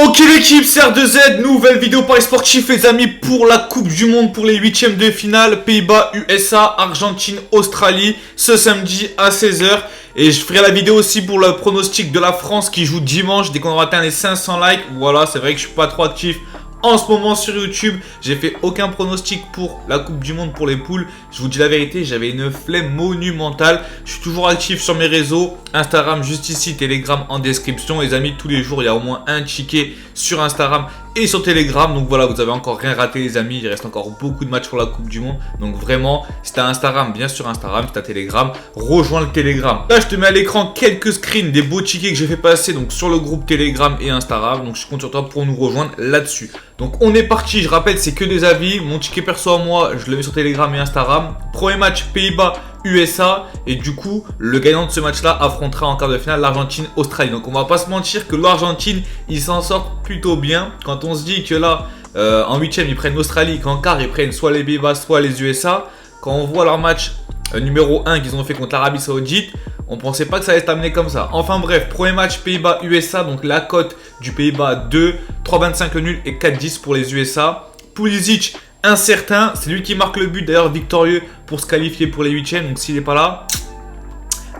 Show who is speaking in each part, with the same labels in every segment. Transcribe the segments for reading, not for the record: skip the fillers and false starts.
Speaker 1: Ok l'équipe, c'est R2Z, nouvelle vidéo paris sportif les amis pour la Coupe du Monde pour les huitièmes de finale, Pays-Bas, USA, Argentine, Australie, ce samedi à 16 h. Et je ferai la vidéo aussi pour le pronostic de la France qui joue dimanche dès qu'on aura atteint les 500 likes. Voilà, c'est vrai que je suis pas trop actif en ce moment sur YouTube. J'ai fait aucun pronostic pour la Coupe du Monde pour les poules. Je vous dis la vérité, j'avais une flemme monumentale. Je suis toujours actif sur mes réseaux, Instagram juste ici, Telegram en description. Les amis, tous les jours, il y a au moins un ticket sur Instagram et sur Telegram. Donc voilà, vous avez encore rien raté les amis. Il reste encore beaucoup de matchs pour la Coupe du Monde. Donc vraiment, si t'as Instagram, bien sûr Instagram. Si t'as Telegram, rejoins le Telegram. Là, je te mets à l'écran quelques screens des beaux tickets que j'ai fait passer donc sur le groupe Telegram et Instagram. Donc je compte sur toi pour nous rejoindre là-dessus. Donc on est parti, je rappelle, c'est que des avis. Mon ticket perso à moi, je le mets sur Telegram et Instagram. Premier match, Pays-Bas, USA. Et du coup, le gagnant de ce match-là affrontera en quart de finale l'Argentine-Australie. Donc on va pas se mentir que l'Argentine, ils s'en sortent plutôt bien. Quand on se dit que là, en huitième, ils prennent l'Australie, qu'en quart, ils prennent soit les Pays-Bas, soit les USA. Quand on voit leur match numéro 1 qu'ils ont fait contre l'Arabie Saoudite, on pensait pas que ça allait s'amener comme ça. Enfin bref, premier match Pays-Bas-USA, donc la cote du Pays-Bas 2, 3,25 le nul et 4,10 pour les USA. Pulisic, incertain, c'est lui qui marque le but d'ailleurs victorieux pour se qualifier pour les huitièmes. Donc s'il n'est pas là,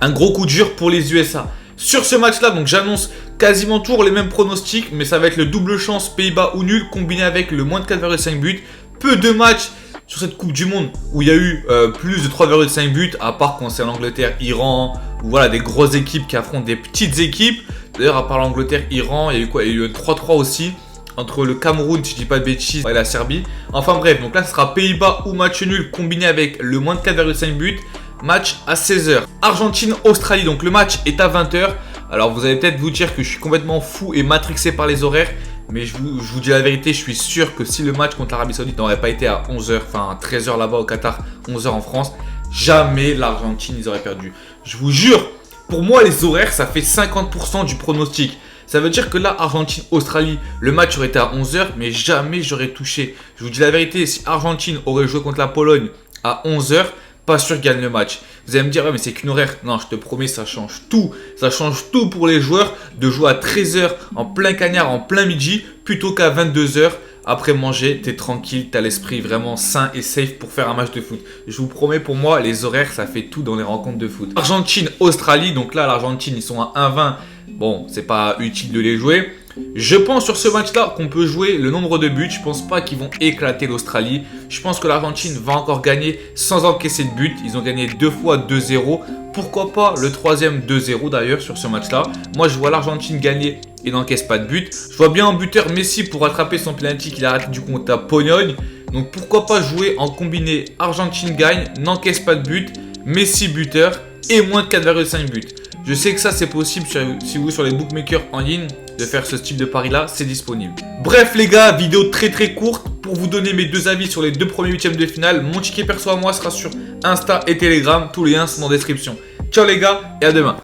Speaker 1: un gros coup dur pour les USA. Sur ce match-là, donc j'annonce quasiment toujours les mêmes pronostics, mais ça va être le double chance Pays-Bas ou nul combiné avec le moins de 4,5 buts. Peu de matchs sur cette Coupe du Monde où il y a eu plus de 3,5 buts, à part quand c'est l'Angleterre, Iran, ou voilà des grosses équipes qui affrontent des petites équipes. D'ailleurs, à part l'Angleterre, Iran, il y a eu quoi? Il y a eu 3-3 aussi entre le Cameroun, si je dis pas de bêtises, et la Serbie. Enfin bref, donc là ce sera Pays-Bas ou match nul combiné avec le moins de 4,5 buts. Match à 16 h. Argentine-Australie, donc le match est à 20 h. Alors vous allez peut-être vous dire que je suis complètement fou et matrixé par les horaires. Mais je vous dis la vérité, je suis sûr que si le match contre l'Arabie Saoudite n'aurait pas été à 11 h, enfin 13 h là-bas au Qatar, 11 h en France, jamais l'Argentine ils auraient perdu. Je vous jure, pour moi les horaires ça fait 50% du pronostic. Ça veut dire que là, Argentine-Australie, le match aurait été à 11 h, mais jamais j'aurais touché. Je vous dis la vérité, si Argentine aurait joué contre la Pologne à 11 h, pas sûr qu'il gagne le match. Vous allez me dire, ouais, mais c'est qu'une horaire. Non, je te promets, ça change tout. Ça change tout pour les joueurs de jouer à 13 h en plein cagnard, en plein midi, plutôt qu'à 22 h. Après manger, t'es tranquille, t'as l'esprit vraiment sain et safe pour faire un match de foot. Je vous promets, pour moi, les horaires, ça fait tout dans les rencontres de foot. Argentine-Australie, donc là, l'Argentine, ils sont à 1,20. Bon, c'est pas utile de les jouer. Je pense sur ce match-là qu'on peut jouer le nombre de buts. Je pense pas qu'ils vont éclater l'Australie. Je pense que l'Argentine va encore gagner sans encaisser de but. Ils ont gagné 2 fois 2-0. Pourquoi pas le troisième 2-0 d'ailleurs sur ce match-là. Moi, je vois l'Argentine gagner et n'encaisse pas de but. Je vois bien en buteur Messi pour rattraper son penalty qu'il a raté du coup contre la Pologne. Donc pourquoi pas jouer en combiné Argentine gagne, n'encaisse pas de but, Messi buteur et moins de 4,5 buts. Je sais que ça c'est possible si vous sur les bookmakers en ligne de faire ce type de pari là, c'est disponible. Bref les gars, vidéo très courte pour vous donner mes deux avis sur les deux premiers huitièmes de finale. Mon ticket perso à moi sera sur Insta et Telegram, tous les liens sont en description. Ciao les gars et à demain.